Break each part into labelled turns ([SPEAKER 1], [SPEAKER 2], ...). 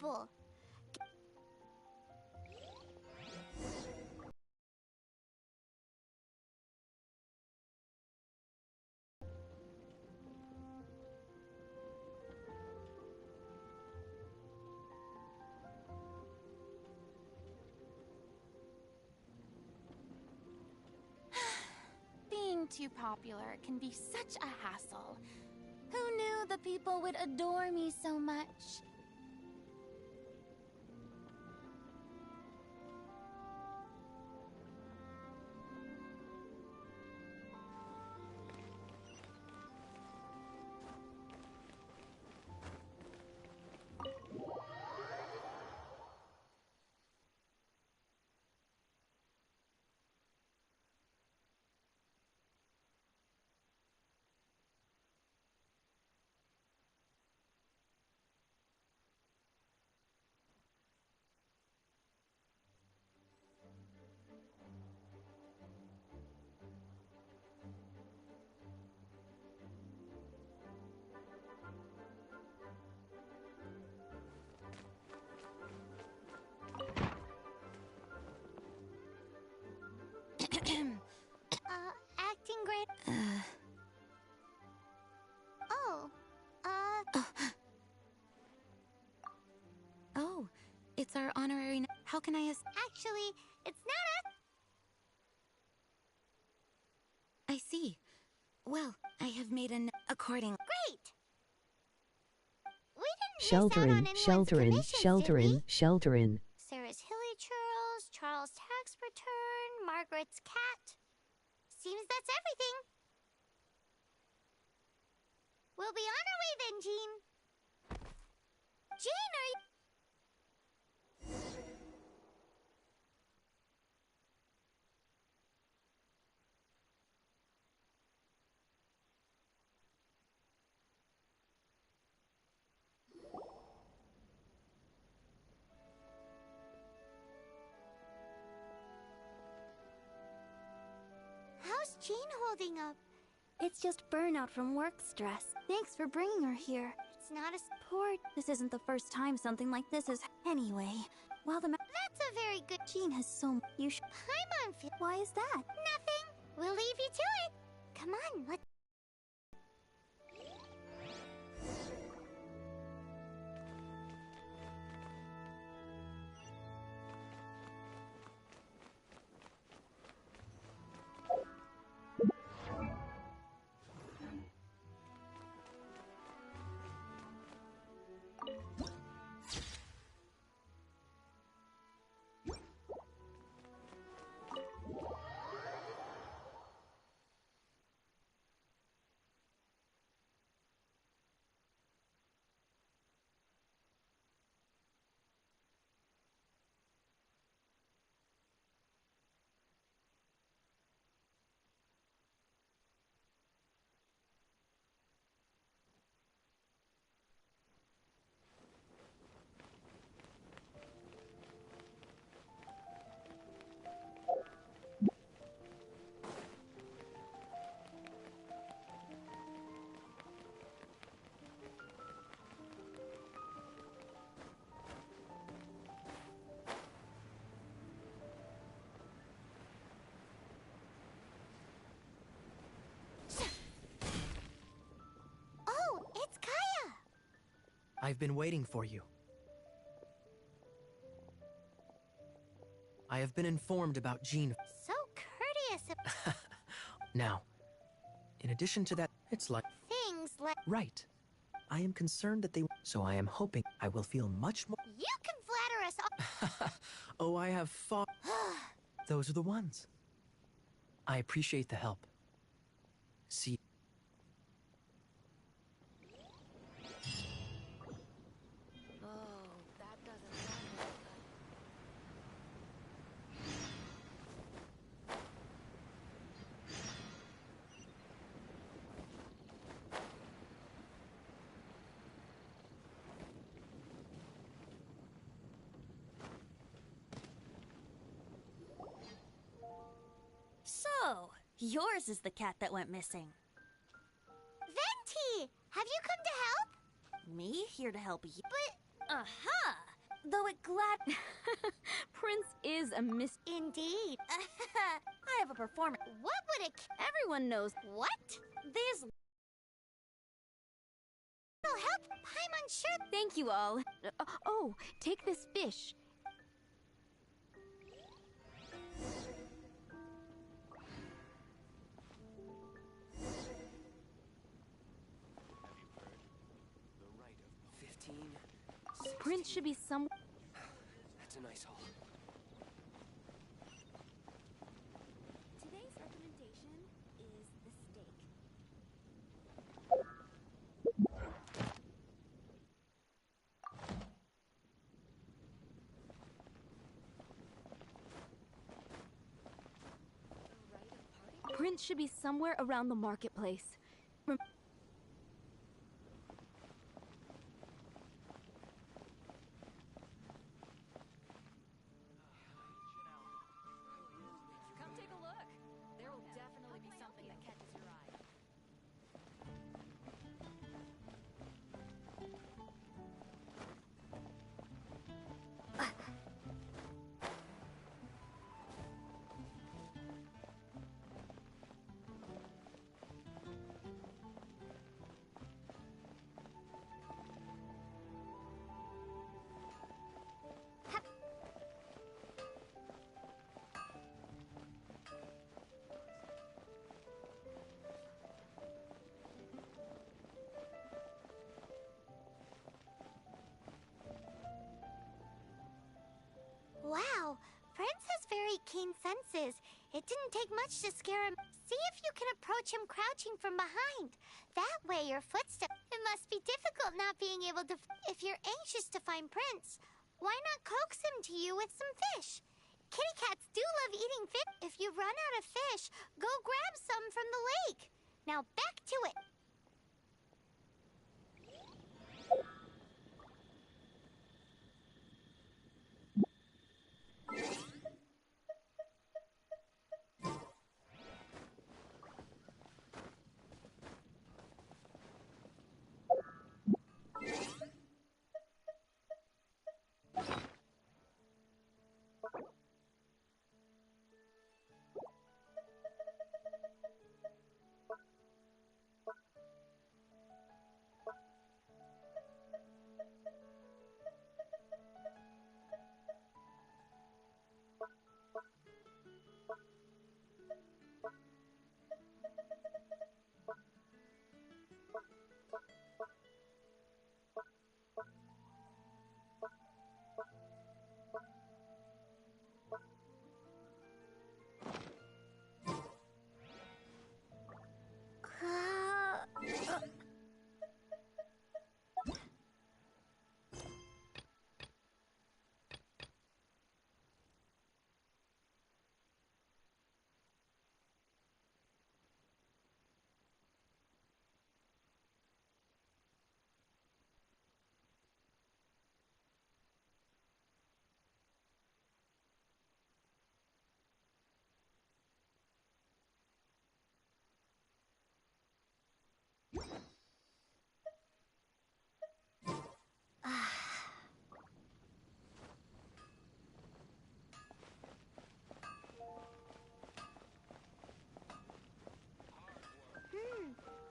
[SPEAKER 1] adorable.
[SPEAKER 2] Being too popular can be such a hassle. Who knew the people would adore me so much?
[SPEAKER 1] Acting great.
[SPEAKER 2] Oh, it's our honorary. How can I
[SPEAKER 1] Actually, it's not
[SPEAKER 2] I see. Well, I have made an according.
[SPEAKER 1] great. We didn't miss out on anyone's commissions, did we? Sarah's Hilly Churls, Charles' tax return, Margaret's cat. Seems that's everything. We'll be on our way then, Jean. Jean, are you... How's Jean holding up?
[SPEAKER 3] It's just burnout from work stress. Thanks for bringing her here.
[SPEAKER 1] It's not a
[SPEAKER 3] Poor. This isn't the first time something like this has. Anyway, while the
[SPEAKER 1] That's a very good...
[SPEAKER 3] Jean has so. You should.
[SPEAKER 1] I'm on...
[SPEAKER 3] Why is that?
[SPEAKER 1] Nothing. We'll leave you to it. Come on, let's... Oh, it's Kaya.
[SPEAKER 4] I've been waiting for you. I have been informed about Jean.
[SPEAKER 1] So courteous.
[SPEAKER 4] Now, in addition to that, it's like...
[SPEAKER 1] Things like...
[SPEAKER 4] Right. I am concerned that they... So I am hoping I will feel much more...
[SPEAKER 1] You can flatter us all.
[SPEAKER 4] Oh, I have fought... Those are the ones. I appreciate the help. See...
[SPEAKER 2] Oh, that doesn't sound like
[SPEAKER 3] So, yours is the cat that went missing.
[SPEAKER 1] Venti, have you come to help?
[SPEAKER 3] Me here to help you.
[SPEAKER 1] But...
[SPEAKER 3] Aha! Though it glad... Prince is a
[SPEAKER 1] Indeed.
[SPEAKER 3] I have a performance.
[SPEAKER 1] What would it...
[SPEAKER 3] Everyone knows.
[SPEAKER 1] What?
[SPEAKER 3] These...
[SPEAKER 1] Will help. I'm unsure.
[SPEAKER 3] Thank you all. Oh, take this fish.
[SPEAKER 4] The right of 15.
[SPEAKER 3] Prince should be some...
[SPEAKER 4] That's a nice haul.
[SPEAKER 3] Today's recommendation is the steak. Prince should be somewhere around the marketplace.
[SPEAKER 2] Come take a look. There will definitely be something that catches your eye.
[SPEAKER 1] Wow, Prince has very keen senses. It didn't take much to scare him. See if you can approach him crouching from behind. That way your footsteps... It must be difficult not being able to... If you're anxious to find Prince, why not coax him to you with some fish? Kitty cats do love eating fish. If you run out of fish, go grab some from the lake. Now back to it.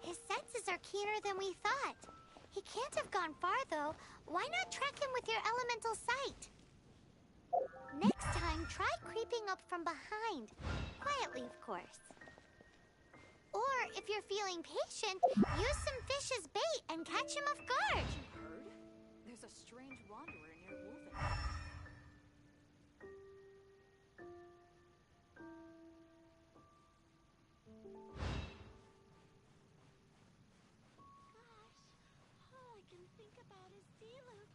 [SPEAKER 1] His senses are keener than we thought. He can't have gone far, though. Why not track him with your elemental sight? Next time, try creeping up from behind. Quietly, of course. Or, if you're feeling patient, use some fish as bait and catch him off guard.
[SPEAKER 2] You heard? There's a strange wanderer near Wolfen.
[SPEAKER 3] All I can think about is Diluc.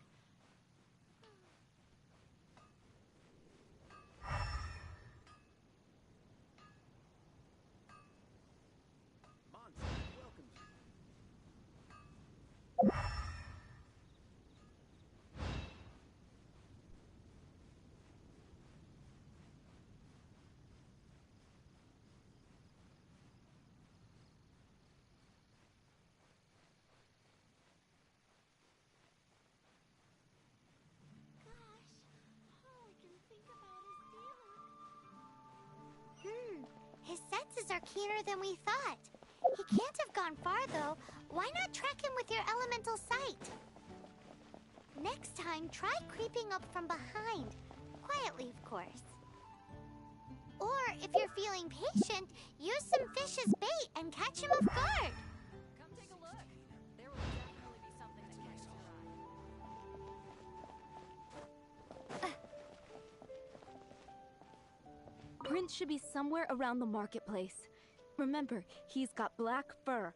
[SPEAKER 5] Monster welcomes you.
[SPEAKER 1] better than we thought. He can't have gone far, though. Why not track him with your elemental sight? Next time, try creeping up from behind. Quietly, of course. Or, if you're feeling patient, use some fish as bait and catch him off guard.
[SPEAKER 2] Come take a look. There will definitely be something that catches your eye. Prince should be somewhere around the marketplace. Remember, he's got black fur.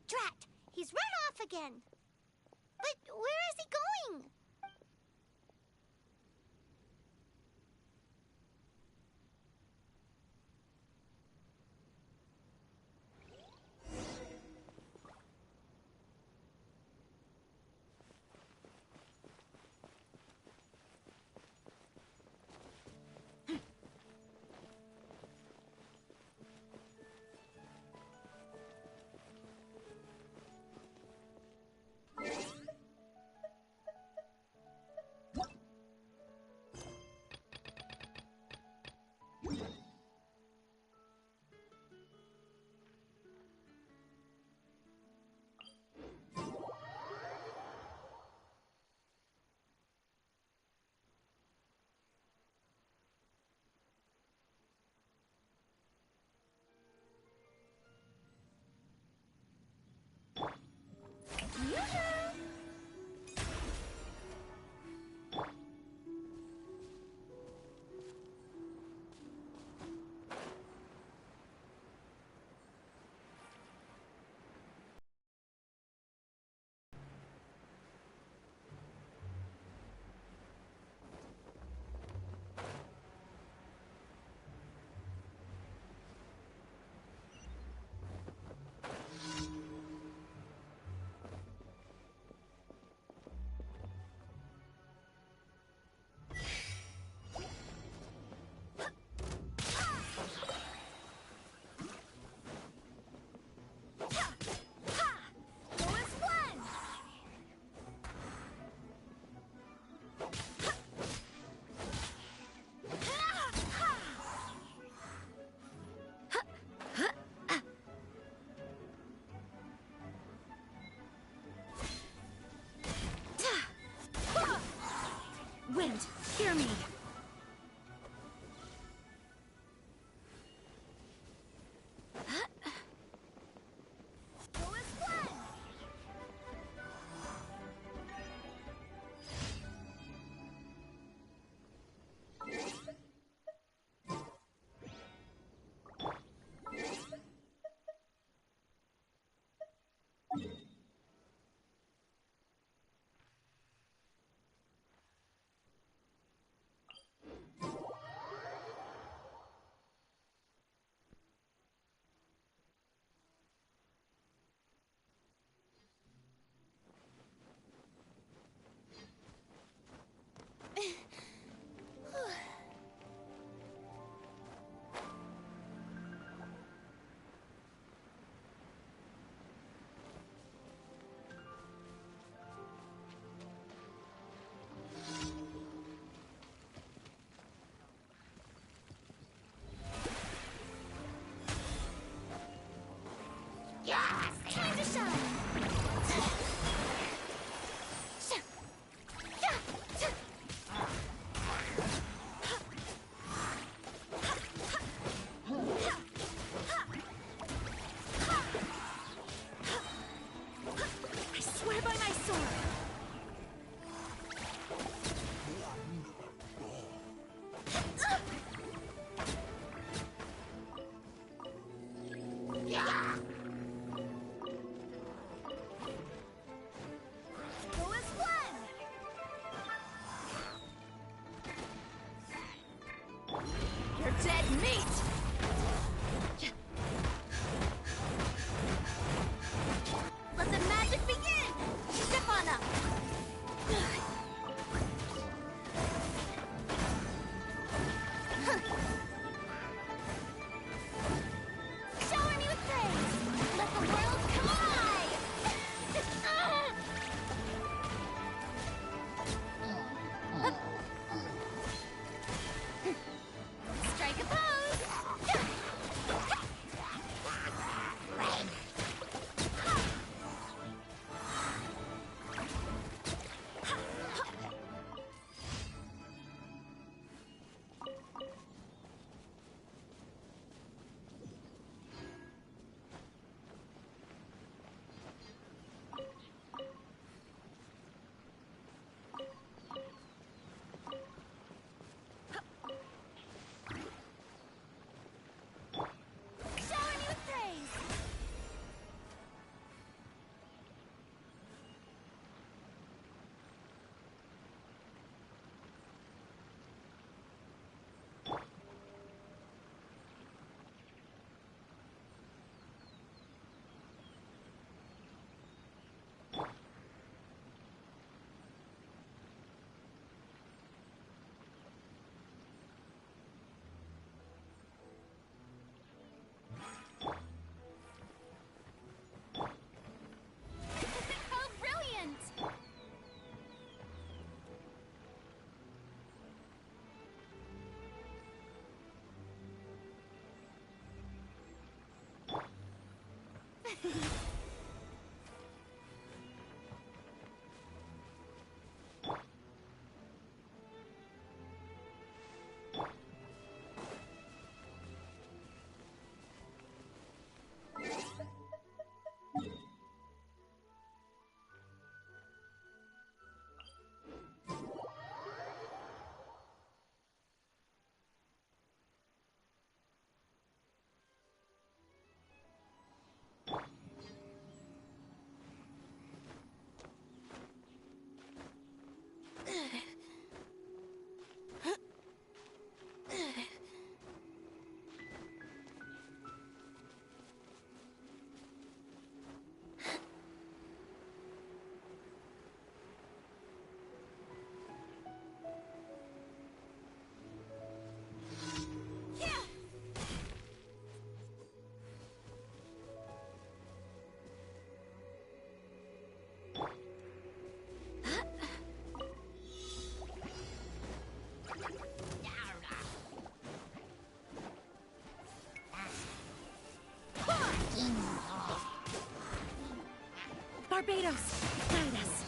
[SPEAKER 1] Drat! He's run off again! But where is he going?
[SPEAKER 2] Wind, hear me!
[SPEAKER 3] Barbados, guide us.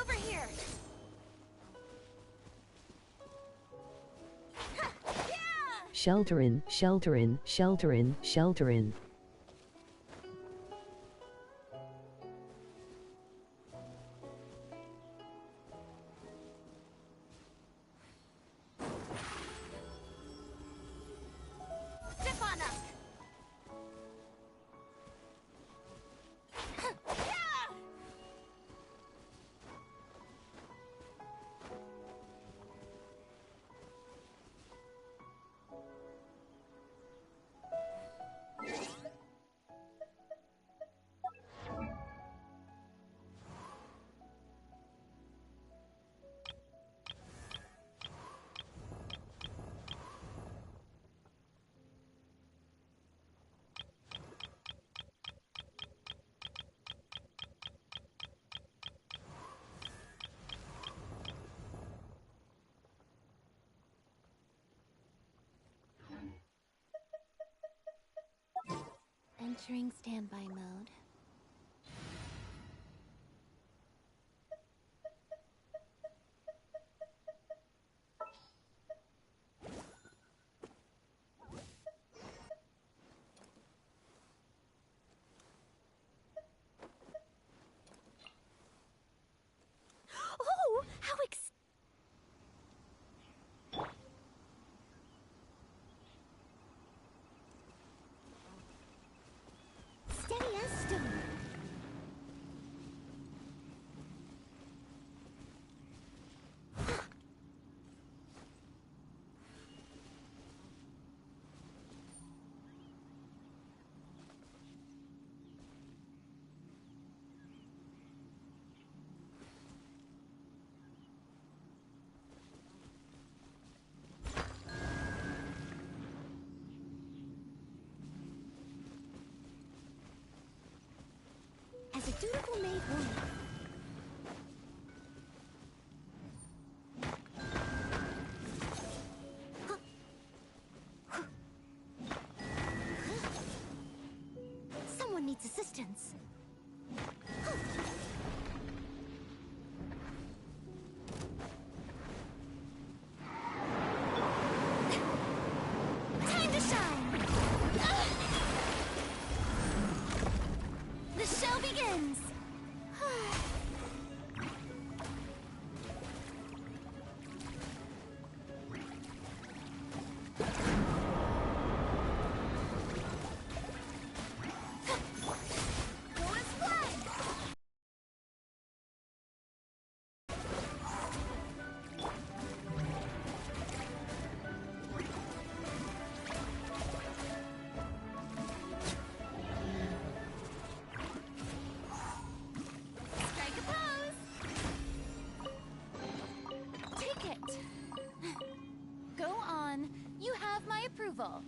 [SPEAKER 3] Over here.
[SPEAKER 1] Shelter in, shelter in, shelter in, shelter in.
[SPEAKER 3] Step on up. Entering standby mode. Oh, how steady as stone. dutiful maid won't. Someone needs assistance. Time to shine! The show begins! Strike a pose! Take it! Go on. You have my approval.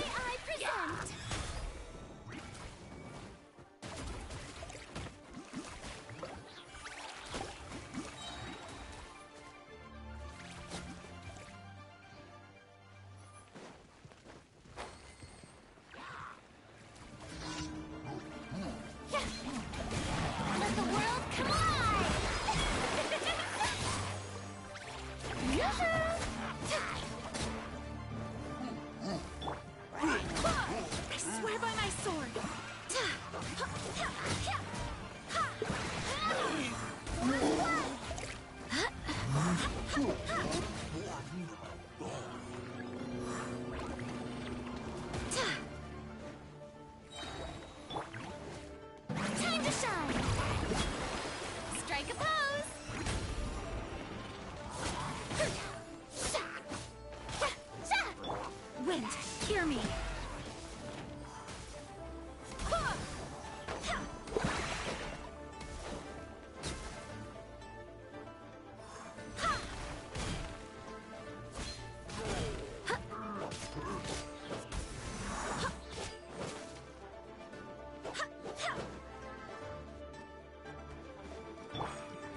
[SPEAKER 3] May I present? Let the world collide! I swear by my sword! Time to shine! Strike a pose! Wind, hear me!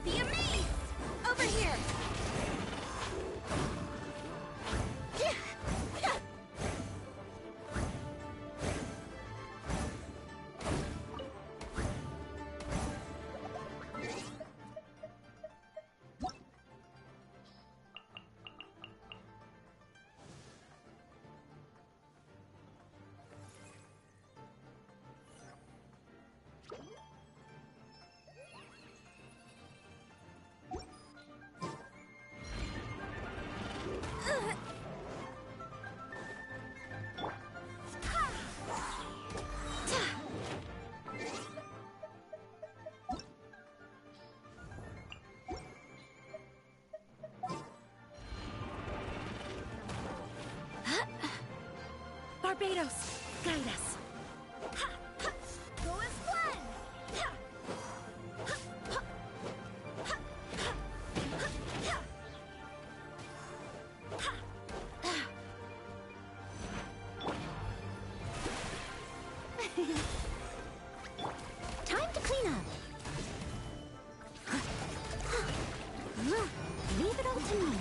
[SPEAKER 3] Be amazed! Over here! Barbados, guide us. Go as planned. Time to clean up. Leave it all to me.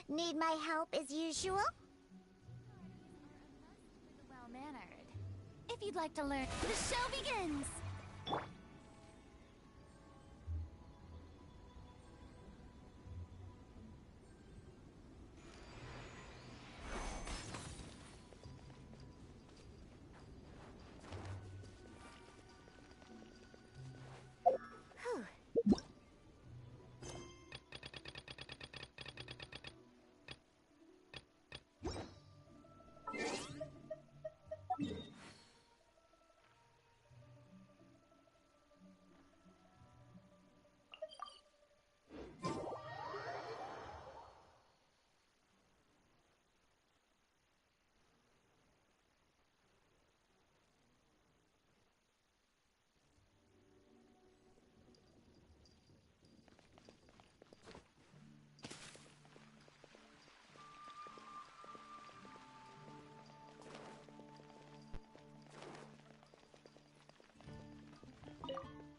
[SPEAKER 1] Need my help as usual?
[SPEAKER 2] Well-mannered. If you'd like to learn, the show begins!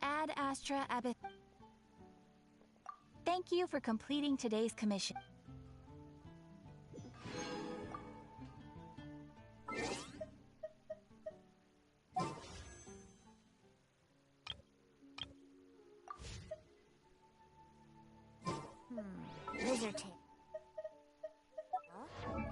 [SPEAKER 2] Ad Astra Abyss. Thank you for completing today's commission.
[SPEAKER 1] Wizard tail. Huh?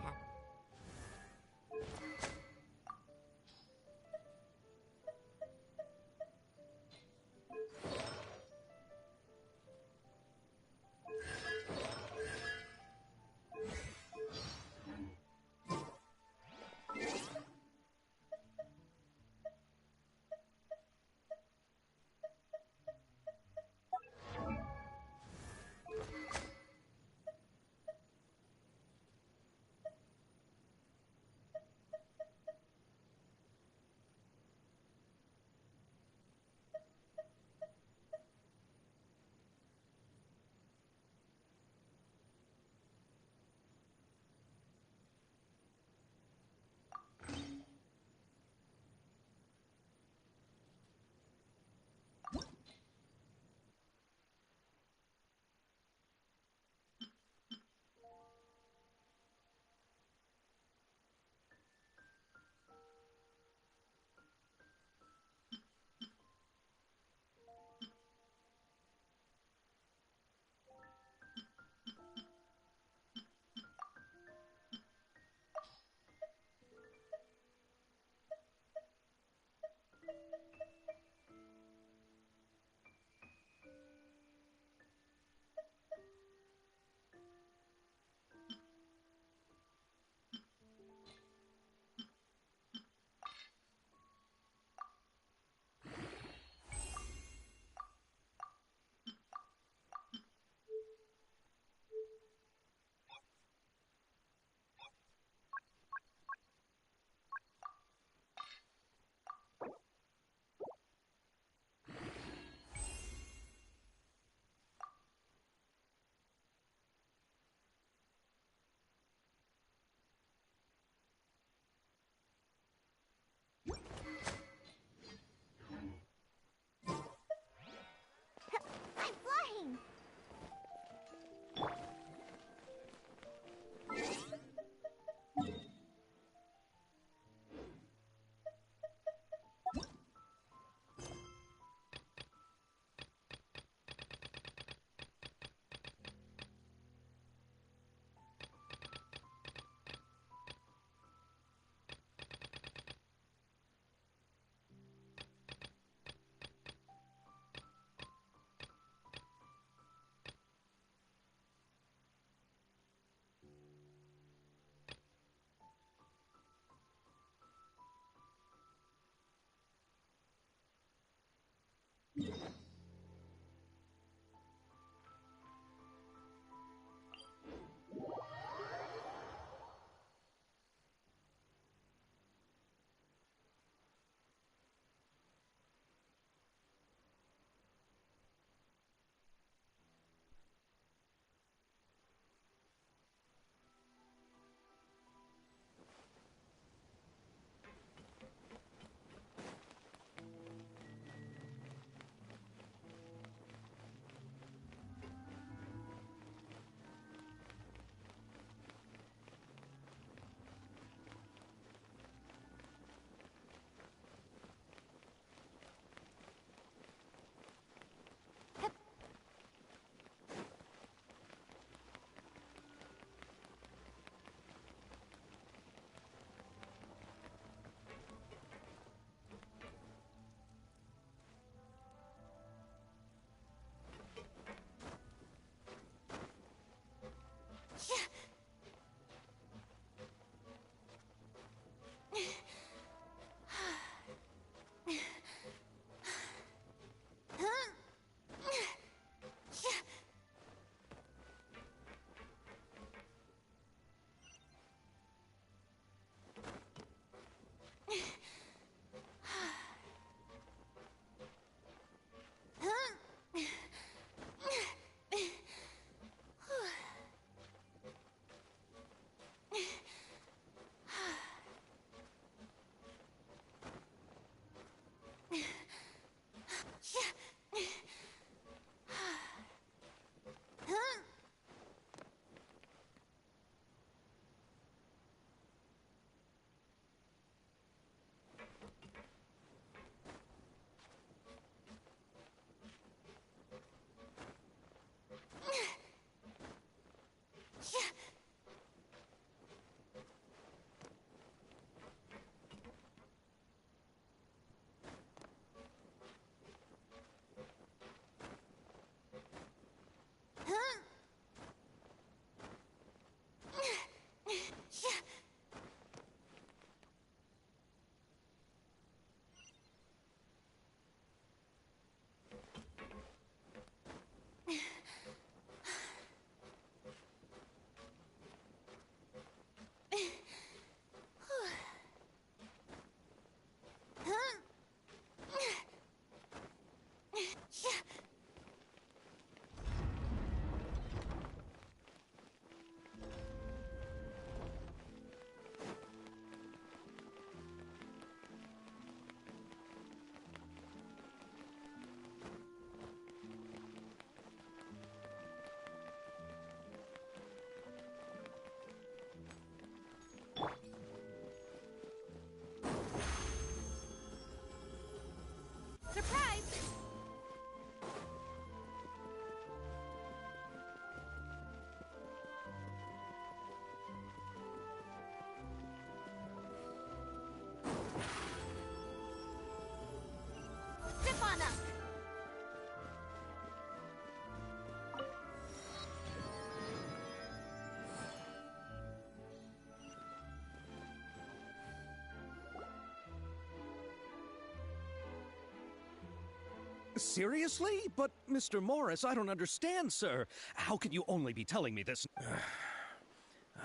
[SPEAKER 5] Seriously? But, Mr. Morris, I don't understand, sir. How can you only be telling me this?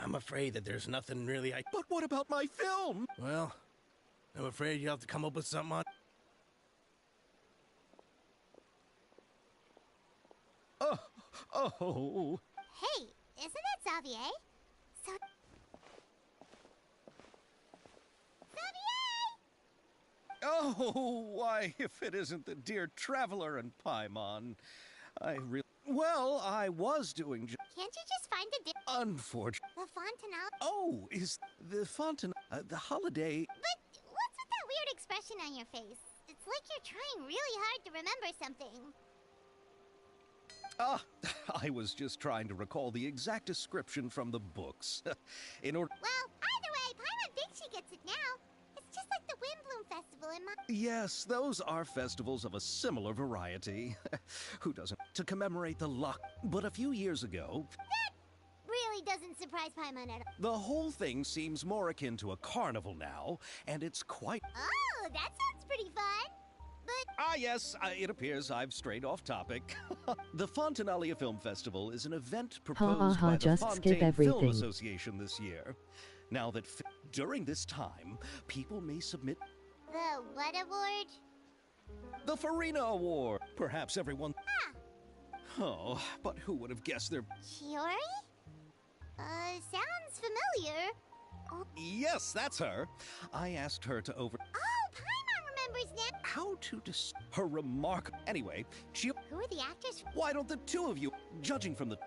[SPEAKER 6] I'm afraid that there's nothing really I...
[SPEAKER 5] But what about my film?
[SPEAKER 6] Well, I'm afraid you'll have to come up with something on...
[SPEAKER 5] Oh.
[SPEAKER 1] Hey, isn't it Xavier? So... Xavier!
[SPEAKER 5] Oh, why, if it isn't the dear Traveler and Paimon. I really... Well, I was doing...
[SPEAKER 1] Can't you just find a
[SPEAKER 5] Unfortunate.
[SPEAKER 1] The Fontanelle?
[SPEAKER 5] Oh, is the the holiday...
[SPEAKER 1] But what's with that weird expression on your face? It's like you're trying really hard to remember something.
[SPEAKER 5] Ah, I was just trying to recall the exact description from the books. In order...
[SPEAKER 1] Well, either way, Paimon thinks she gets it now. It's just like the Windbloom Festival in my...
[SPEAKER 5] Yes, those are festivals of a similar variety. Who doesn't? To commemorate the luck. But a few years ago...
[SPEAKER 1] That really doesn't surprise Paimon at all.
[SPEAKER 5] The whole thing seems more akin to a carnival now, and it's quite...
[SPEAKER 1] Oh, that sounds pretty fun. But...
[SPEAKER 5] Ah, yes, it appears I've strayed off topic. The Fontanalia Film Festival is an event proposed by the
[SPEAKER 1] just skip
[SPEAKER 5] Fontaine Film
[SPEAKER 1] everything.
[SPEAKER 5] Association this year. Now that during this time, people may submit
[SPEAKER 1] The what award?
[SPEAKER 5] the Farina Award. Perhaps everyone...
[SPEAKER 1] Ah,
[SPEAKER 5] Oh, but who would have guessed their...
[SPEAKER 1] Chiori? Sounds familiar. Oh,
[SPEAKER 5] Yes, that's her. I asked her to over...
[SPEAKER 1] Paimon remembers now.
[SPEAKER 5] How to her remark... Anyway, she...
[SPEAKER 1] Who are the actors?
[SPEAKER 5] Why don't the two of you, judging from the...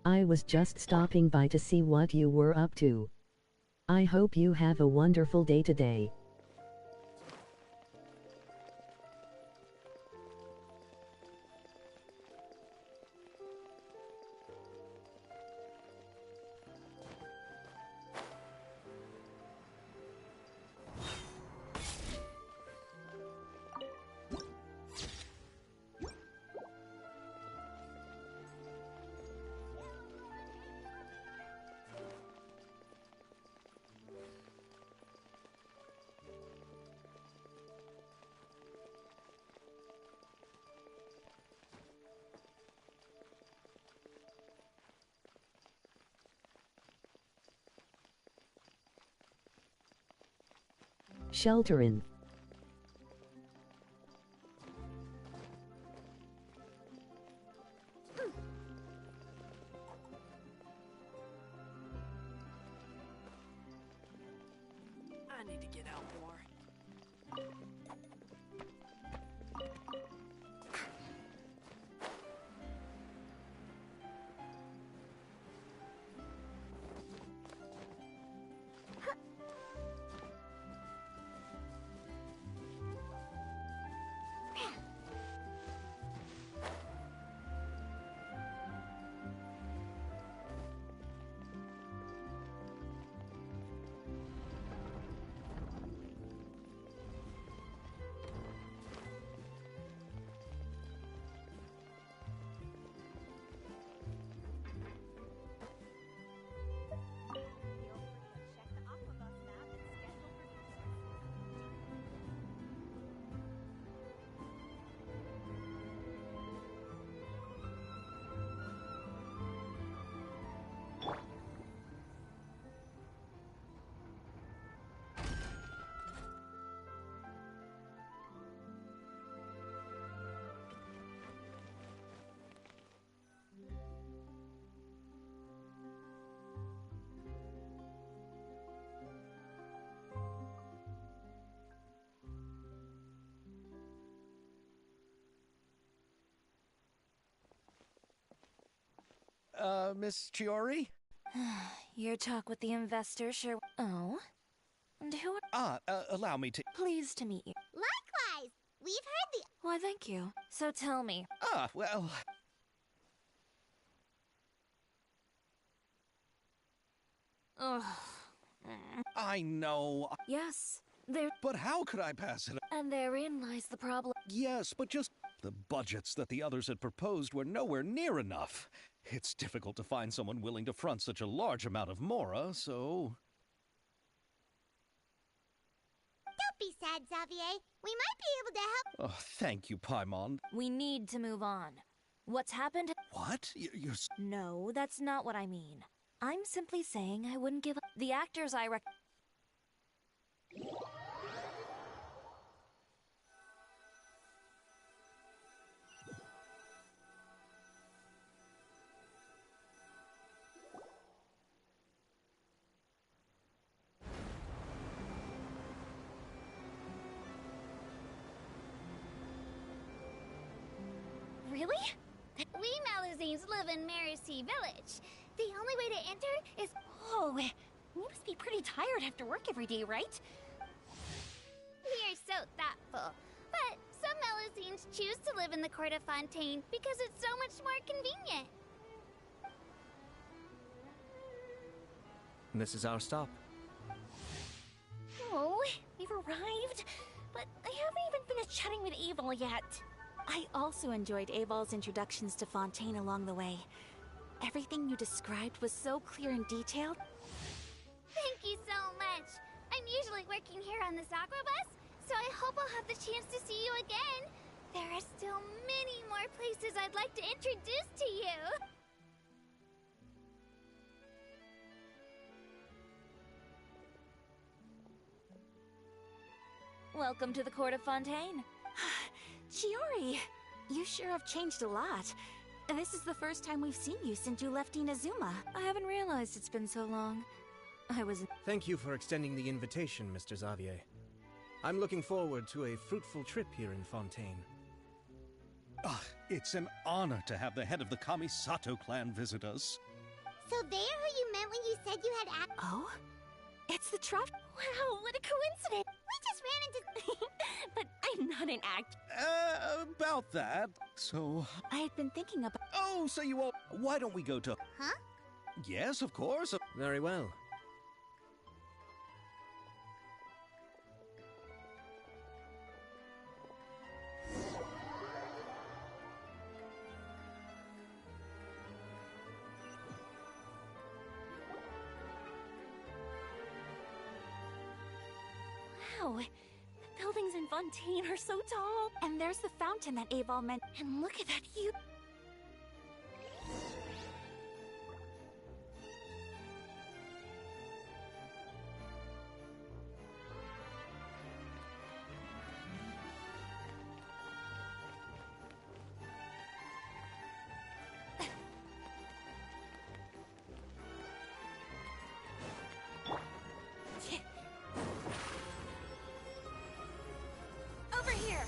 [SPEAKER 1] I was just stopping by to see what you were up to. I hope you have a wonderful day today. Shelterin.
[SPEAKER 4] I need to get out more.
[SPEAKER 5] Miss Chiori?
[SPEAKER 3] Your talk with the investor sure... Oh? And who are...
[SPEAKER 5] Allow me to...
[SPEAKER 3] Pleased to meet you.
[SPEAKER 1] Likewise! We've heard the...
[SPEAKER 3] Why, thank you. So tell me.
[SPEAKER 5] Well...
[SPEAKER 3] Ugh.
[SPEAKER 5] I know...
[SPEAKER 3] Yes, there...
[SPEAKER 5] But how could I pass it?
[SPEAKER 3] And therein lies the problem.
[SPEAKER 5] Yes, but just... The budgets that the others had proposed were nowhere near enough. It's difficult to find someone willing to front such a large amount of mora, so...
[SPEAKER 1] Don't be sad, Xavier. We might be able to help.
[SPEAKER 5] Oh, thank you, Paimon.
[SPEAKER 3] We need to move on. What's happened...
[SPEAKER 5] What? You're...
[SPEAKER 3] No, that's not what I mean. I'm simply saying I wouldn't give up. The actors I rec...
[SPEAKER 2] Really? We Malazines live in Mercy Village. The only way to enter is...
[SPEAKER 3] Oh, you must be pretty tired after work every day, right?
[SPEAKER 2] We're so thoughtful. But some Malazines choose to live in the Court of Fontaine because it's so much more convenient.
[SPEAKER 4] This is our stop.
[SPEAKER 3] Oh, we've arrived. But I haven't even finished chatting with Aval yet. I also enjoyed Aval's introductions to Fontaine along the way. Everything you described was so clear and detailed.
[SPEAKER 2] Thank you so much. I'm usually working here on this aqua bus, so I hope I'll have the chance to see you again. There are still many more places I'd like to introduce to you.
[SPEAKER 3] Welcome to the Court of Fontaine. Chiori, you sure have changed a lot. This is the first time we've seen you since you left Inazuma. I haven't realized it's been so long.
[SPEAKER 6] Thank you for extending the invitation, Mr. Xavier. I'm looking forward to a fruitful trip here in Fontaine.
[SPEAKER 5] It's an honor to have the head of the Kamisato clan visit us.
[SPEAKER 1] So they're who you meant when you said you had
[SPEAKER 3] Oh? It's the Truff? Wow, what a coincidence!
[SPEAKER 1] We just ran into...
[SPEAKER 3] But I'm not an act.
[SPEAKER 5] About that. So...
[SPEAKER 3] I had been thinking about...
[SPEAKER 5] Oh, so you all... Why don't we go to...
[SPEAKER 1] Huh?
[SPEAKER 5] Yes, of course.
[SPEAKER 6] Very well.
[SPEAKER 3] Wow, the buildings in Fontaine are so tall. And there's the fountain that Aval meant. And look at that huge... Over here!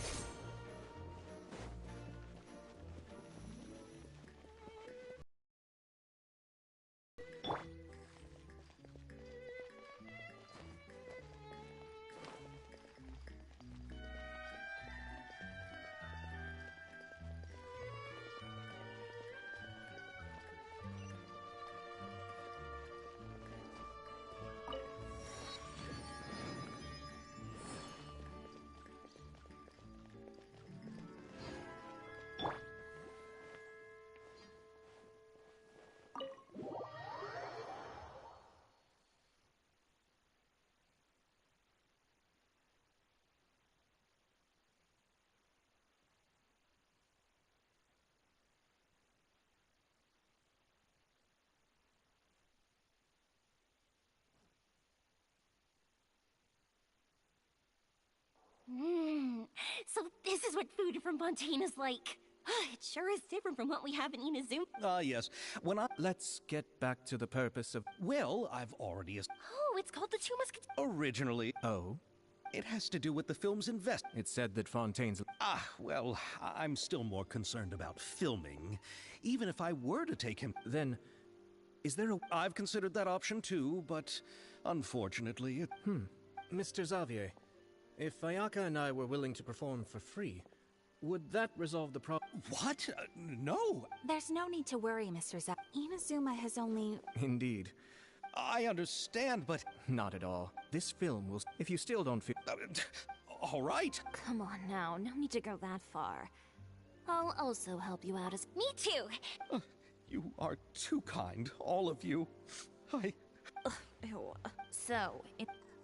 [SPEAKER 3] So this is what food from Fontaine is like. It sure is different from what we have in Inazuma.
[SPEAKER 5] Yes. When I...
[SPEAKER 6] Let's get back to the purpose of...
[SPEAKER 5] Well, I've already...
[SPEAKER 3] Oh, it's called the Two Musketeers.
[SPEAKER 5] Originally...
[SPEAKER 6] Oh?
[SPEAKER 5] It has to do with the film's invest.
[SPEAKER 6] It said that Fontaine's...
[SPEAKER 5] Ah, well, I'm still more concerned about filming. Even if I were to take him...
[SPEAKER 6] Then, is there a...
[SPEAKER 5] I've considered that option too, but unfortunately it...
[SPEAKER 6] Mr. Xavier, if Ayaka and I were willing to perform for free, would that resolve the problem?
[SPEAKER 5] What? No!
[SPEAKER 3] There's no need to worry, Mr. Z. Inazuma has only...
[SPEAKER 6] Indeed.
[SPEAKER 5] I understand, but...
[SPEAKER 6] Not at all. This film will... If you still don't feel...
[SPEAKER 5] All right.
[SPEAKER 7] Come on now, no need to go that far. I'll also help you out as—
[SPEAKER 2] Me too!
[SPEAKER 5] You are too kind, all of you.
[SPEAKER 7] Ew. So,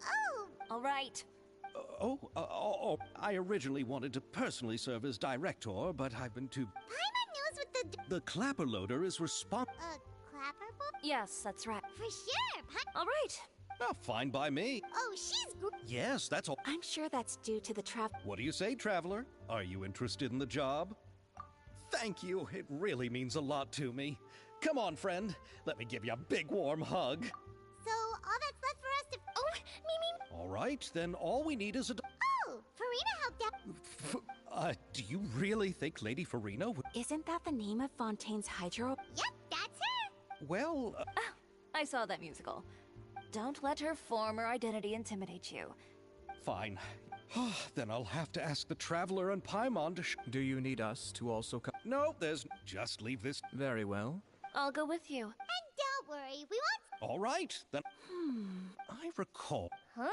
[SPEAKER 2] Oh!
[SPEAKER 7] all right.
[SPEAKER 5] I originally wanted to personally serve as director, but I've been too...
[SPEAKER 2] Paimon knows what the...
[SPEAKER 5] The clapper loader is
[SPEAKER 2] clapper book?
[SPEAKER 7] Yes, that's right.
[SPEAKER 2] For sure!
[SPEAKER 7] All right.
[SPEAKER 5] Oh, fine by me.
[SPEAKER 2] Oh, she's
[SPEAKER 5] Yes, that's all.
[SPEAKER 3] I'm sure that's due to the
[SPEAKER 5] What do you say, Traveler? Are you interested in the job? Thank you. It really means a lot to me. Come on, friend. Let me give you a big warm hug.
[SPEAKER 2] So, all that's left for us to... Oh, Mimi...
[SPEAKER 5] All right, then all we need is a...
[SPEAKER 2] Oh, Farina helped out...
[SPEAKER 5] Do you really think Lady Farina would...
[SPEAKER 3] Isn't that the name of Fontaine's hydro?
[SPEAKER 2] Yep, that's her!
[SPEAKER 5] Well,
[SPEAKER 7] I saw that musical. Don't let her former identity intimidate you.
[SPEAKER 5] fine. Then I'll have to ask the Traveler and Paimon to
[SPEAKER 6] Do you need us to also come?
[SPEAKER 5] No, there's... Just leave this...
[SPEAKER 6] Very well.
[SPEAKER 7] I'll go with you.
[SPEAKER 2] And don't worry, we won't...
[SPEAKER 5] All right, then... I recall...
[SPEAKER 7] Huh?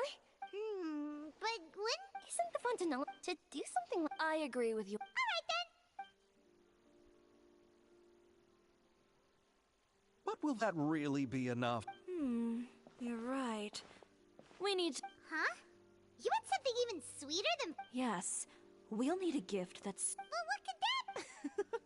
[SPEAKER 2] But when...
[SPEAKER 7] Isn't the fun to know to do something? I agree with you.
[SPEAKER 2] Alright then!
[SPEAKER 5] But will that really be enough?
[SPEAKER 7] You're right. We need...
[SPEAKER 2] Huh? You want something even sweeter than...
[SPEAKER 7] Yes. We'll need a gift that's...
[SPEAKER 2] Well, what could that...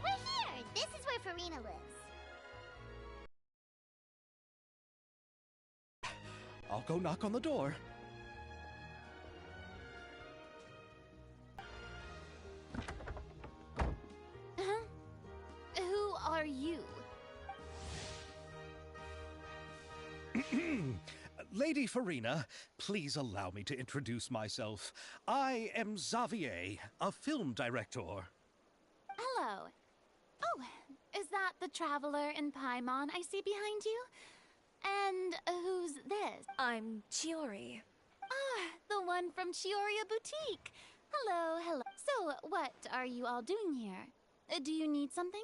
[SPEAKER 2] We're here! This is where Farina lives.
[SPEAKER 5] I'll go knock on the door.
[SPEAKER 2] Who are you?
[SPEAKER 5] Lady Farina, please allow me to introduce myself. I am Xavier, a film director.
[SPEAKER 2] Hello. Oh, is that the Traveler and Paimon I see behind you? And who's this?
[SPEAKER 7] I'm Chiori.
[SPEAKER 2] Ah, the one from Chioria Boutique. Hello, hello.
[SPEAKER 3] So, what are you all doing here? Do you need something?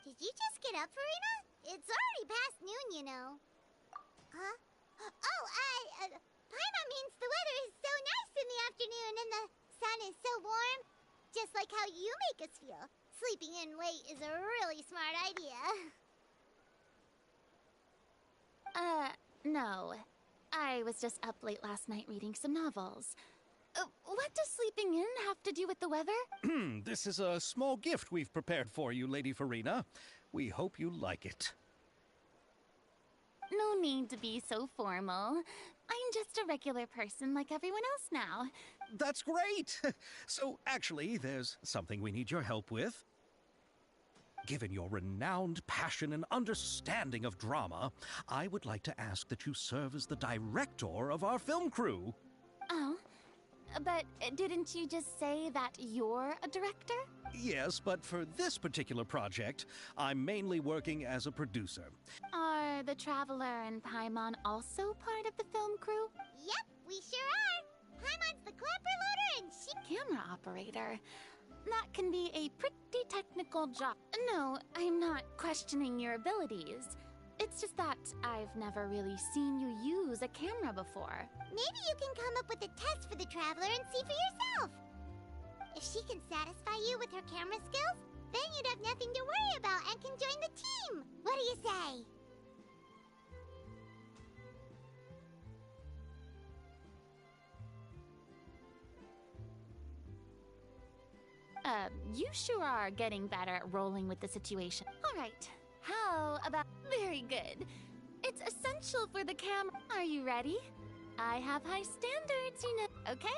[SPEAKER 2] Did you just get up, Farina? It's already past noon, you know. Huh? Oh, Paimon means the weather is so nice in the afternoon and the sun is so warm. Just like how you make us feel. Sleeping in late is a really smart idea.
[SPEAKER 3] No. I was just up late last night reading some novels. What does sleeping in have to do with the weather?
[SPEAKER 5] This is a small gift we've prepared for you, Lady Farina. We hope you like it.
[SPEAKER 3] No need to be so formal. I'm just a regular person like everyone else now.
[SPEAKER 5] That's great! So, actually, there's something we need your help with. Given your renowned passion and understanding of drama, I would like to ask that you serve as the director of our film crew.
[SPEAKER 3] Oh, but didn't you just say that you're a director?
[SPEAKER 5] Yes, but for this particular project, I'm mainly working as a producer.
[SPEAKER 3] Are the Traveler and Paimon also part of the film crew?
[SPEAKER 2] Yep, we sure are. Paimon's the clapper loader and she...
[SPEAKER 3] Camera operator. That can be a pretty technical job. No, I'm not questioning your abilities. It's just that I've never really seen you use a camera before.
[SPEAKER 2] Maybe you can come up with a test for the Traveler and see for yourself. If she can satisfy you with her camera skills, then you'd have nothing to worry about and can join the team. What do you say?
[SPEAKER 3] You sure are getting better at rolling with the situation. All right, how about... Very good. It's essential for the camera. Are you ready? I have high standards, you know. Okay,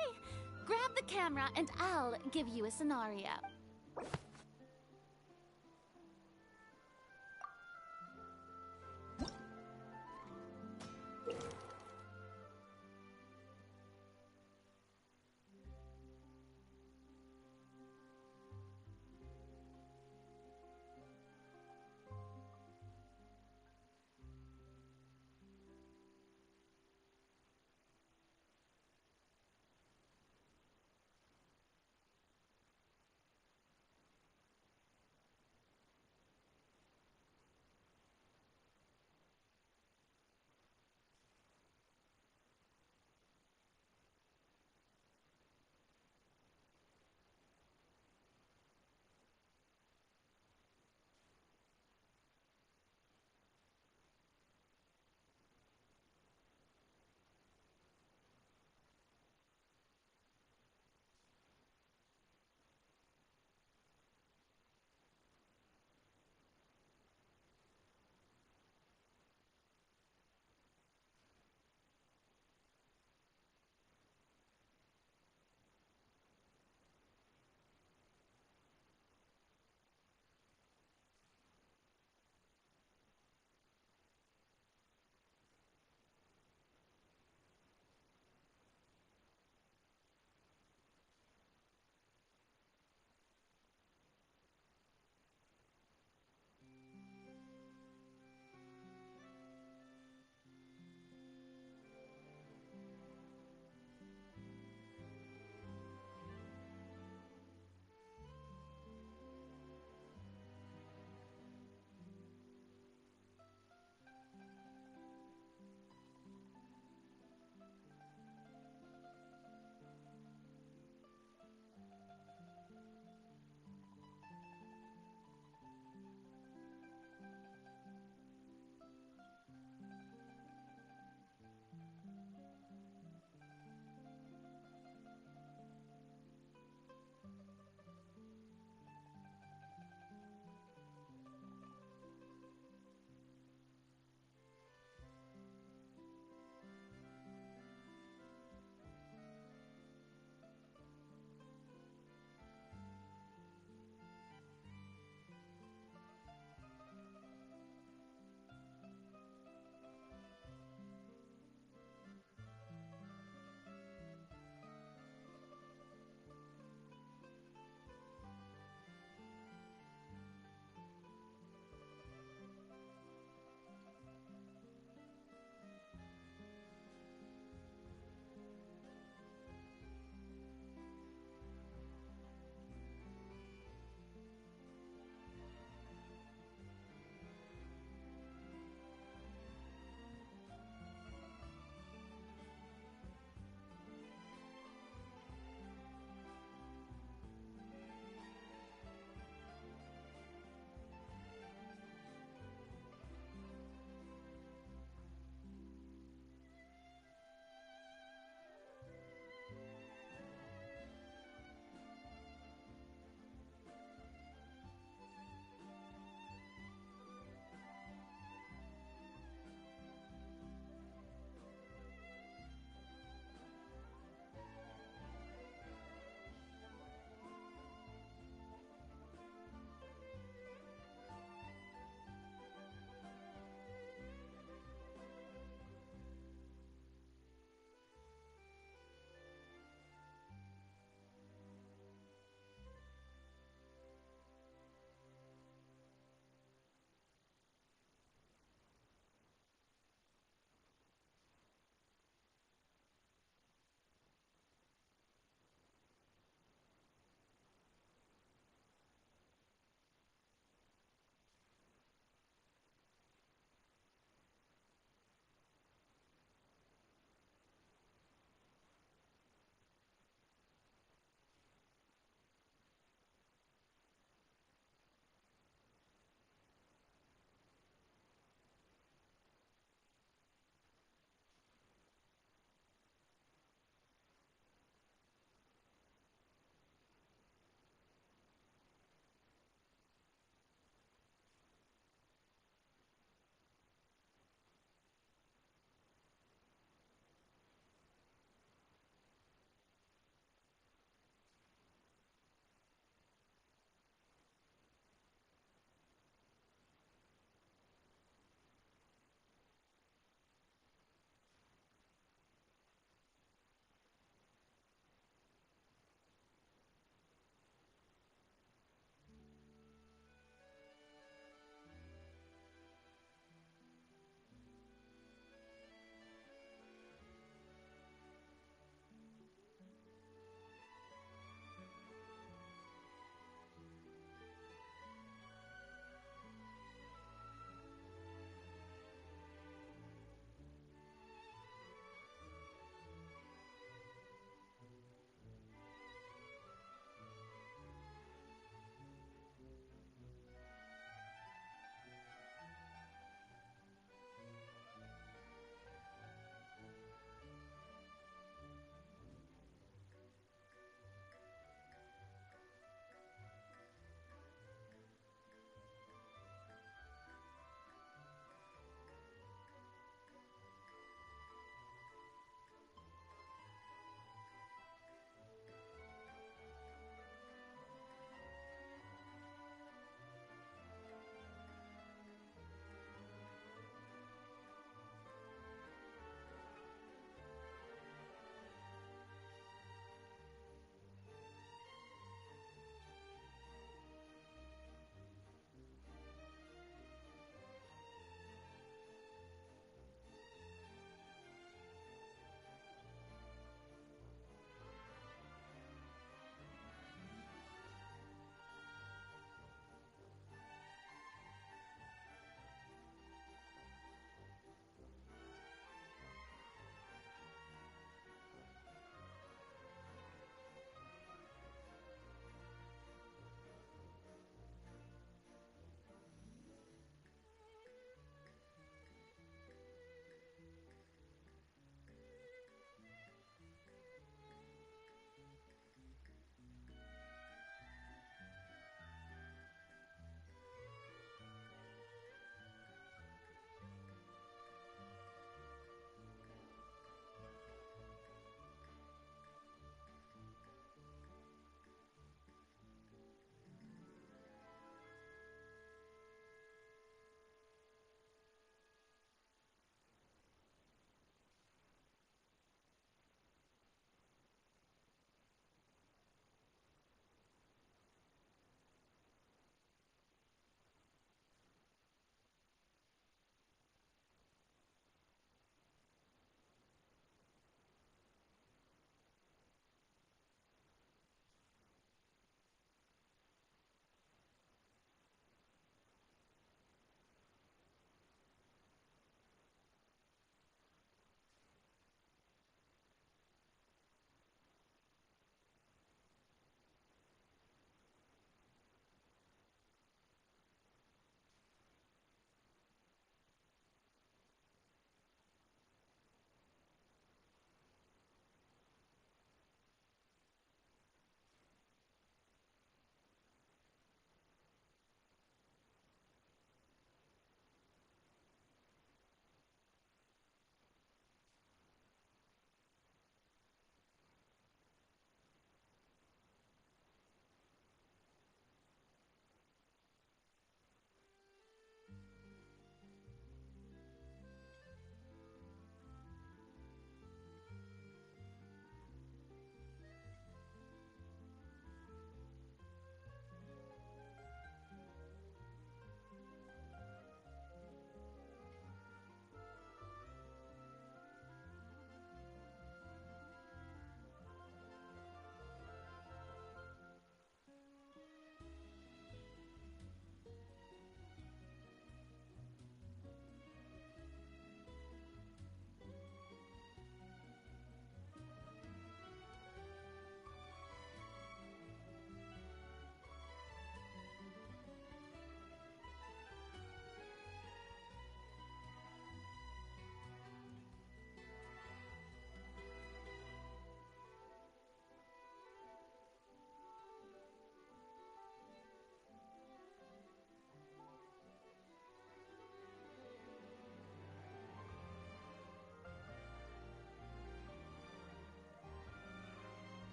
[SPEAKER 3] grab the camera and I'll give you a scenario.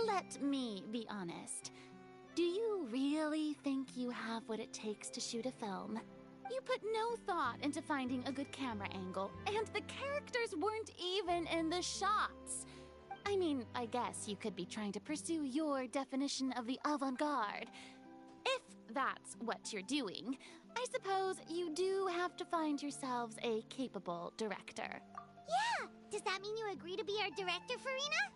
[SPEAKER 3] let me be honest. Do you really think you have what it takes to shoot a film? You put no thought into finding a good camera angle, and the characters weren't even in the shots. I mean, I guess you could be trying to pursue your definition of the avant-garde. If that's what you're doing, I suppose you do have to find yourselves a capable director.
[SPEAKER 2] Yeah! Does that mean you agree to be our director, Farina?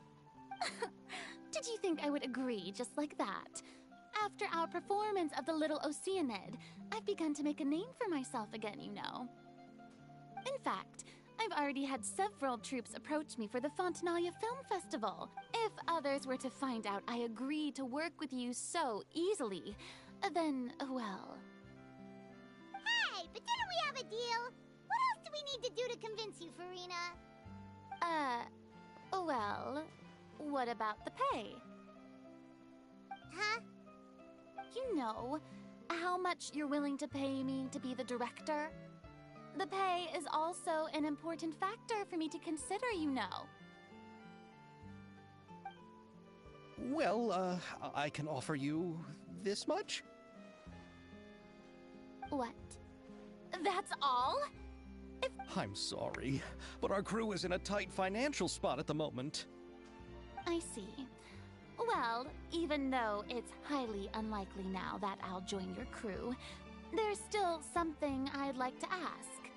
[SPEAKER 3] Did you think I would agree just like that? After our performance of the Little Oceanid, I've begun to make a name for myself again, you know. In fact, I've already had several troops approach me for the Fontanalia Film Festival. If others were to find out I agreed to work with you so easily, then, well...
[SPEAKER 2] Hey, but didn't we have a deal? What else do we need to do to convince you, Farina?
[SPEAKER 3] Well, what about the pay?
[SPEAKER 2] Huh?
[SPEAKER 3] You know, how much you're willing to pay me to be the director? The pay is also an important factor for me to consider, you know.
[SPEAKER 5] Well, I can offer you this much?
[SPEAKER 3] What? That's all?
[SPEAKER 5] I'm sorry, but our crew is in a tight financial spot at the moment.
[SPEAKER 3] I see. Well, even though it's highly unlikely now that I'll join your crew, there's still something I'd like to ask.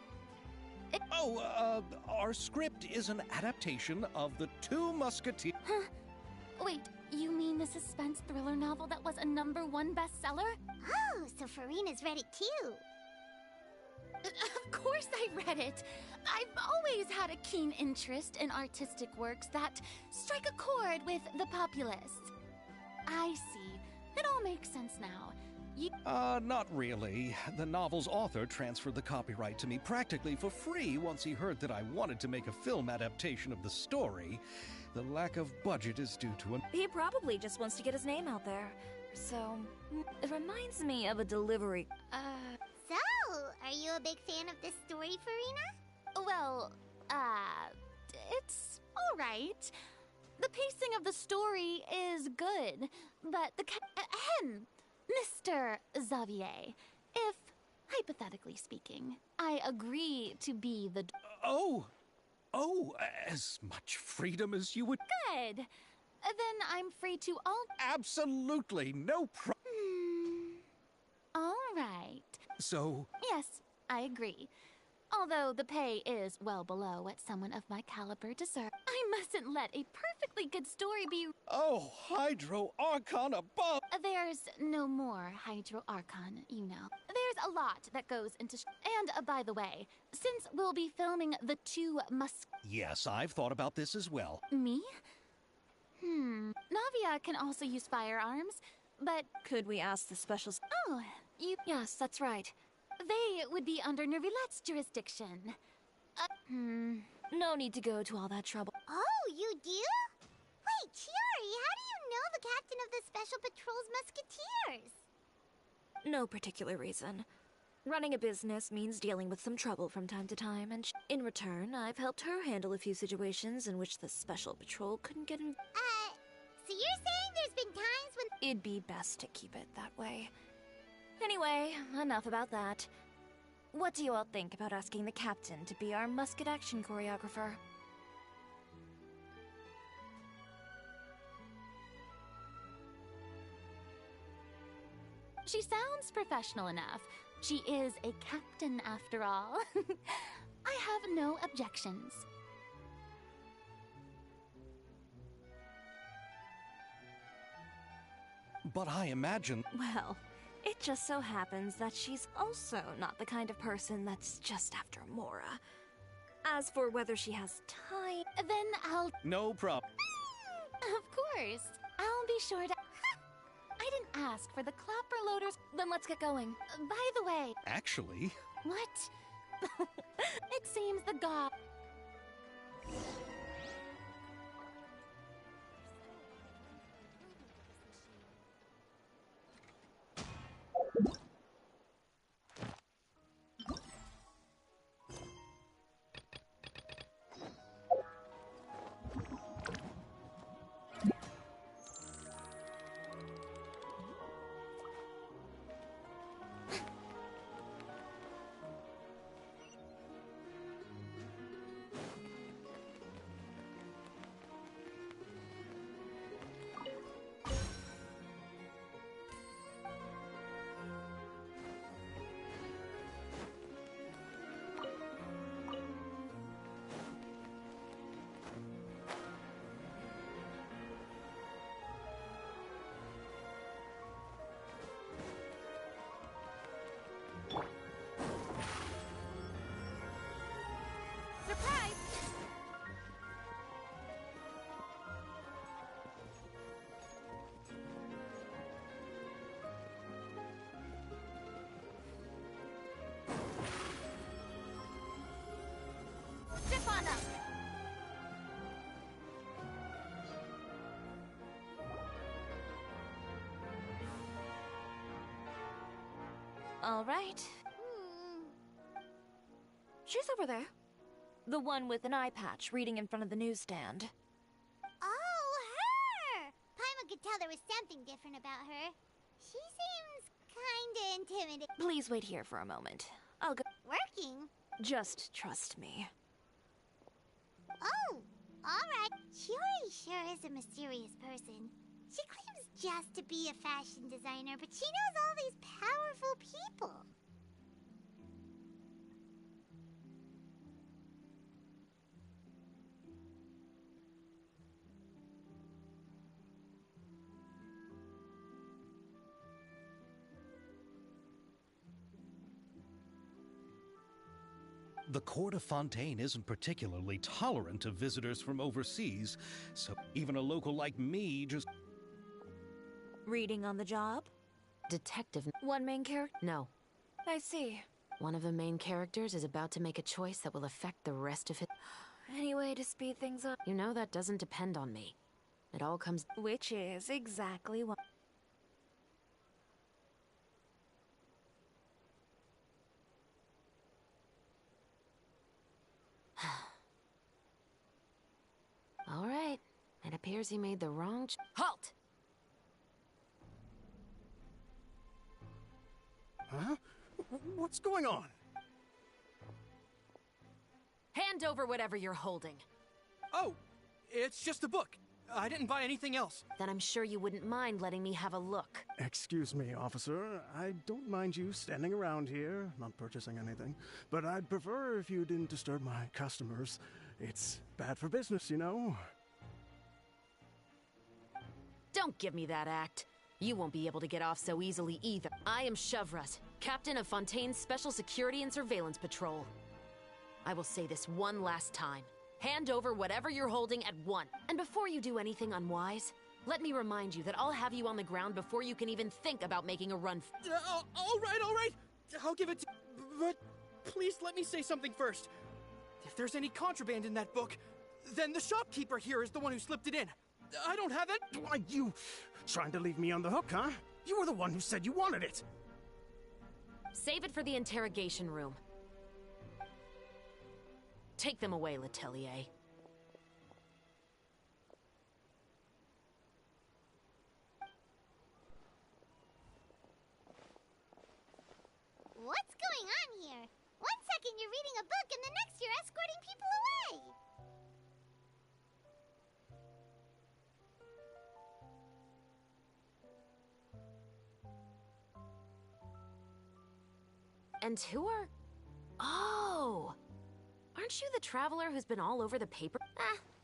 [SPEAKER 5] Our script is an adaptation of The Two Musketeers.
[SPEAKER 3] Huh? Wait, you mean the suspense thriller novel that was a #1 bestseller?
[SPEAKER 2] Oh, so Farina's read it too.
[SPEAKER 3] Of course I read it. I've always had a keen interest in artistic works that strike a chord with the populace. I see. It all makes sense now.
[SPEAKER 5] Not really. The novel's author transferred the copyright to me practically for free once he heard that I wanted to make a film adaptation of the story. The lack of budget is due to an...
[SPEAKER 7] He probably just wants to get his name out there. So, it reminds me of a delivery.
[SPEAKER 2] So, are you a big fan of this story, Farina?
[SPEAKER 3] Well, it's alright. The pacing of the story is good, but ahem, Mr. Xavier, if, hypothetically speaking, I agree to be the...
[SPEAKER 5] As much freedom as you would...
[SPEAKER 3] Good! Then I'm free to
[SPEAKER 5] Absolutely no
[SPEAKER 3] Alright.
[SPEAKER 5] So...
[SPEAKER 3] Yes, I agree. Although the pay is well below what someone of my caliber deserves. I mustn't let a perfectly good story be...
[SPEAKER 5] Oh, Hydro Archon above!
[SPEAKER 3] There's no more Hydro Archon, you know. There's a lot that goes into... And, by the way, since we'll be filming The Two
[SPEAKER 5] Yes, I've thought about this as well.
[SPEAKER 3] Me? Navia can also use firearms, but...
[SPEAKER 7] Could we ask the specials?
[SPEAKER 3] Oh, you...
[SPEAKER 7] Yes, that's right.
[SPEAKER 3] They would be under Nervilette's jurisdiction.
[SPEAKER 7] No need to go to all that trouble.
[SPEAKER 2] Oh, you do? Wait, Chiori, how do you know the captain of the Special Patrol's Musketeers?
[SPEAKER 7] No particular reason. Running a business means dealing with some trouble from time to time, and in return, I've helped her handle a few situations in which the Special Patrol couldn't get in.
[SPEAKER 2] So you're saying there's been times when...
[SPEAKER 7] It'd be best to keep it that way. Anyway, enough about that. What do you all think about asking the captain to be our musket action choreographer?
[SPEAKER 3] She sounds professional enough. She is a captain after all. I have no objections.
[SPEAKER 5] But I imagine...
[SPEAKER 7] Well, it just so happens that she's also not the kind of person that's just after Mora. As for whether she has time...
[SPEAKER 3] Then I'll...
[SPEAKER 5] No problem.
[SPEAKER 3] Of course. I'll be sure to... I didn't ask for the clapper loaders.
[SPEAKER 7] Then let's get going.
[SPEAKER 3] By the way...
[SPEAKER 5] Actually...
[SPEAKER 3] What? It seems the god...
[SPEAKER 7] All right. She's over there. The one with an eye patch reading in front of the newsstand.
[SPEAKER 2] Oh, her! Paimon could tell there was something different about her. She seems kinda intimidating.
[SPEAKER 7] Please wait here for a moment. I'll go.
[SPEAKER 2] Working?
[SPEAKER 7] Just trust me.
[SPEAKER 2] Oh, alright. Shiori sure is a mysterious person. She claims just to be a fashion designer, but she knows all these powerful people.
[SPEAKER 5] The court of Fontaine isn't particularly tolerant of visitors from overseas, so even a local like me just...
[SPEAKER 7] Reading on the job?
[SPEAKER 1] Detective.
[SPEAKER 7] One main character?
[SPEAKER 1] No.
[SPEAKER 7] I see.
[SPEAKER 1] One of the main characters is about to make a choice that will affect the rest of it.
[SPEAKER 7] Any way to speed things up?
[SPEAKER 1] You know that doesn't depend on me. It all comes...
[SPEAKER 7] Which is exactly what...
[SPEAKER 1] All right. It appears he made the wrong Halt!
[SPEAKER 6] Huh? What's going on?
[SPEAKER 1] Hand over whatever you're holding.
[SPEAKER 8] Oh, it's just a book. I didn't buy anything else.
[SPEAKER 1] Then I'm sure you wouldn't mind letting me have a look.
[SPEAKER 9] Excuse me, officer. I don't mind you standing around here, not purchasing anything, but I'd prefer if you didn't disturb my customers. It's bad for business, you know?
[SPEAKER 1] Don't give me that act. You won't be able to get off so easily either. I am Chevras, captain of Fontaine's Special Security and Surveillance Patrol. I will say this one last time. Hand over whatever you're holding at once. And before you do anything unwise, let me remind you that I'll have you on the ground before you can even think about making a run.
[SPEAKER 8] All right. I'll give it to... But please let me say something first. If there's any contraband in that book, then the shopkeeper here is the one who slipped it in. I don't have it.
[SPEAKER 9] Why, you trying to leave me on the hook, huh? You were the one who said you wanted it.
[SPEAKER 1] Save it for the interrogation room. Take them away, Letelier.
[SPEAKER 2] What's going on here? One second you're reading a book and the next you're escorting people away.
[SPEAKER 1] And who are... Oh! Aren't you the traveler who's been all over the paper?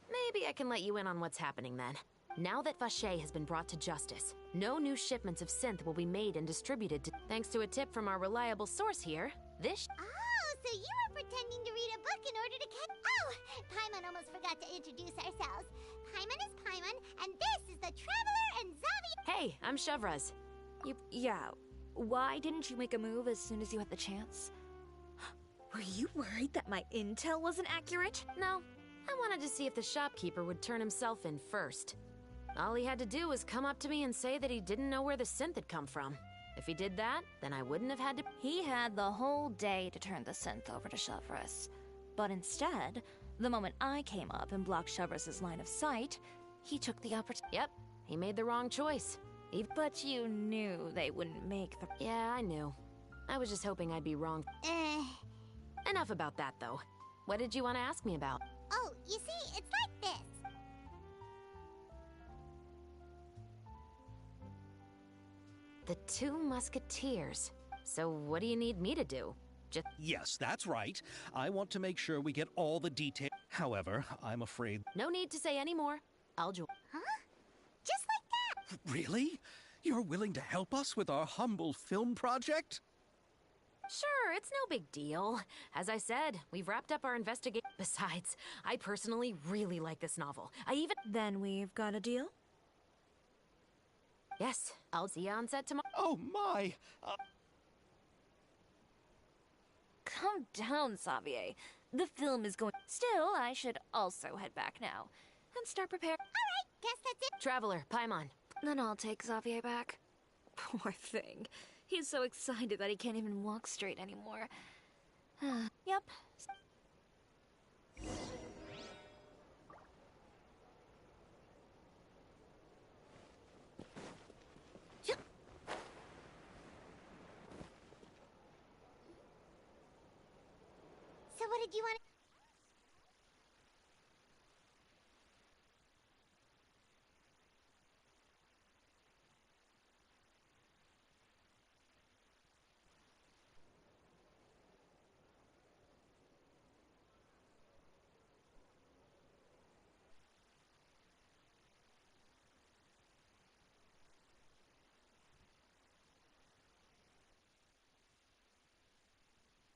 [SPEAKER 1] Maybe I can let you in on what's happening then. Now that Vacher has been brought to justice, no new shipments of synth will be made and distributed to... Thanks to a tip from our reliable source here, this...
[SPEAKER 2] Oh, so you were pretending to read a book in order to catch... Oh! Paimon almost forgot to introduce ourselves. Paimon is Paimon, and this is the Traveler and Xavier...
[SPEAKER 1] Hey, I'm Chevras.
[SPEAKER 7] Yeah. Why didn't you make a move as soon as you had the chance? Were you worried that my intel wasn't accurate?
[SPEAKER 1] No, I wanted to see if the shopkeeper would turn himself in first. All he had to do was come up to me and say that he didn't know where the synth had come from. If he did that, then I wouldn't have had to...
[SPEAKER 7] He had the whole day to turn the synth over to Chevras. But instead, the moment I came up and blocked Chevras' line of sight, he took the opportunity.
[SPEAKER 1] Yep, he made the wrong choice.
[SPEAKER 7] But you knew they wouldn't make the...
[SPEAKER 1] Yeah, I knew. I was just hoping I'd be wrong. Enough about that, though. What did you want to ask me about?
[SPEAKER 2] Oh, you see, it's like this.
[SPEAKER 1] The Two Musketeers. So what do you need me to do? Just...
[SPEAKER 5] Yes, that's right. I want to make sure we get all the details. However, I'm afraid...
[SPEAKER 1] No need to say any more. I'll join.
[SPEAKER 2] Huh? Just like that?
[SPEAKER 5] Really? You're willing to help us with our humble film project?
[SPEAKER 1] Sure, it's no big deal. As I said, we've wrapped up our investigation. Besides, I personally really like this novel. I even...
[SPEAKER 7] Then we've got a deal?
[SPEAKER 1] Yes, I'll see you on set tomorrow.
[SPEAKER 5] Oh my!
[SPEAKER 7] Calm down, Xavier. The film is going... Still, I should also head back now. And start preparing.
[SPEAKER 2] Alright, guess that's it.
[SPEAKER 1] Traveler, Paimon.
[SPEAKER 7] Then I'll take Xavier back. Poor thing. He's so excited that he can't even walk straight anymore.
[SPEAKER 3] Yep.
[SPEAKER 2] So what did you want?